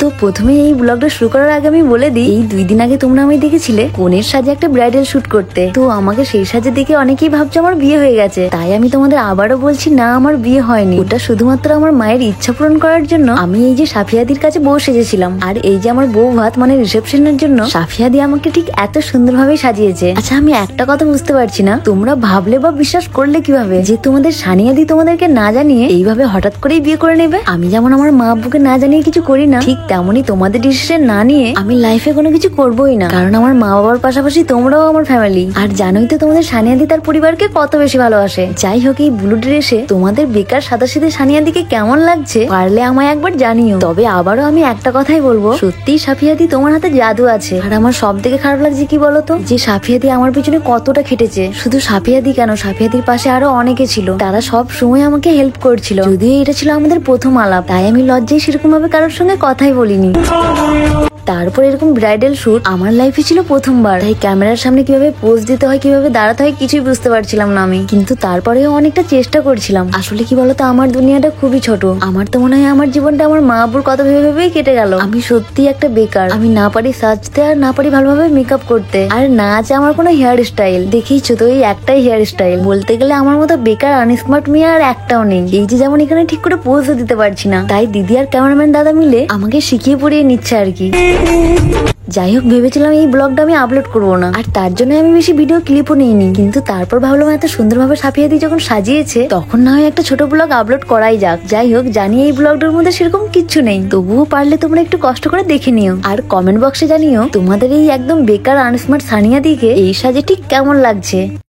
তো প্রথমে এই ব্লগটা শুরু করার আগে আমি বলে দিই, এই 2 দিন আগে তোমরা আমি দেখেছিলে কনের সাজে একটা ব্রাইডাল শুট করতে। তো আমাকে সেই সাজে দেখে অনেকেই ভাবছে আমার বিয়ে হয়ে গেছে। তাই আমি তোমাদের আবারও বলছি, না, আমার বিয়ে হয়নি। ওটা শুধুমাত্র আমার মায়ের ইচ্ছা পূরণ করার জন্য আমি এই যে সাফিয়াদির কাছে বউ সেজেছিলাম। আর এই যে আমার বউ ভাত মানে রিসেপশনের জন্য সাফিয়াদি আমাকে ঠিক এত সুন্দরভাবে সাজিয়েছে। আচ্ছা, আমি একটা কথা বুঝতে পারছি না, তোমরা ভাবলে বা বিশ্বাস করলে কিভাবে যে তোমাদের সানিয়াদি তোমাদেরকে না জানিয়ে এইভাবে হঠাৎ করেই বিয়ে করে নেবে? আমি যেমন আমার মা আব্বুকে না জানিয়ে কিছু করি না, ঠিক তেমনই তোমাদের ডিসিশন না নিয়ে আমি লাইফে কোনো কিছু করবোই না। কারণ আমার মা বাবার পাশাপাশি তোমরাও আমার ফ্যামিলি। আর জানোই তো তোমাদের সানিয়াদি তার পরিবারকে কত বেশি ভালোবাসে। যাই হোক, এই ব্লু ড্রেসে তোমাদের বেকার সাদাসিধে সানিয়াদিকে কেমন লাগছে পারলে আমায় একবার জানিও। তবে আবারও আমি একটা কথাই বলবো, সত্যি সাফিয়াদি তোমার হাতে জাদু আছে। আর আমার সব থেকে খারাপ লাগছে কি বলতো, যে সাফিয়াদি আমার পিছনে কতটা খেটেছে। শুধু সাফিয়াদি কেন, সাফিয়াদির পাশে আরো অনেকে ছিল, তারা সব সময় আমাকে হেল্প করছিল। যদিও এটা ছিল আমাদের প্রথম আলাপ, তাই আমি লজ্জায় সেরকম ভাবে কারোর সঙ্গে কথাই বলিনি। তারপর এরকম ব্রাইডাল শুট আমার লাইফে ছিল প্রথমবার। তাই ক্যামেরার সামনে কিভাবে পোজ দিতে হয়, কিভাবে দাঁড়াতে হয় কিছুই বুঝতে পারছিলাম না আমি। কিন্তু তারপরেও অনেকটা চেষ্টা করছিলাম। আসলে কি বলতো, আমার দুনিয়াটা খুবই ছোট। আমার তো মনে হয় আমার জীবনটা আমার মা আব্বুর কথা ভেবে ভেবেই কেটে গেল। আমি সত্যি একটা বেকার। আমি না পারি সাজতে, আর না পারি ভালোভাবে মেকআপ করতে, আর না আছে আমার কোনো হেয়ার স্টাইল। দেখেইছো তো, এই একটাই হেয়ার স্টাইল। বলতে গেলে আমার মতো বেকার আনস্মার্ট মেয়ে আর একটাও নেই। এই যে যেমন এখানে ঠিক করে পোজও দিতে পারছি না। তাই দিদি আর ক্যামেরাম্যান দাদা মিলে আমাকে শিখিয়ে পড়িয়ে নিচ্ছে আর কি। যাই হোক, ভেবেছিলাম এই ব্লগটা আমি আপলোড করবো না, আর তার জন্য আমি বেশি ভিডিও ক্লিপও নিইনি। কিন্তু তারপর ভাবলাম এত সুন্দরভাবে সাফিয়াদি যখন সাজিয়েছে, তখন না হয় একটা ছোট ব্লগ আপলোড করাই যাক। যাই হোক, জানি এই ব্লগটার মধ্যে সেরকম কিচ্ছু নেই, তবুও পারলে তোমরা একটু কষ্ট করে দেখে নিও। আর কমেন্ট বক্সে জানিও তোমাদের এই একদম বেকার আনস্মার্ট সানিয়াদিকে এই সাজে ঠিক কেমন লাগছে।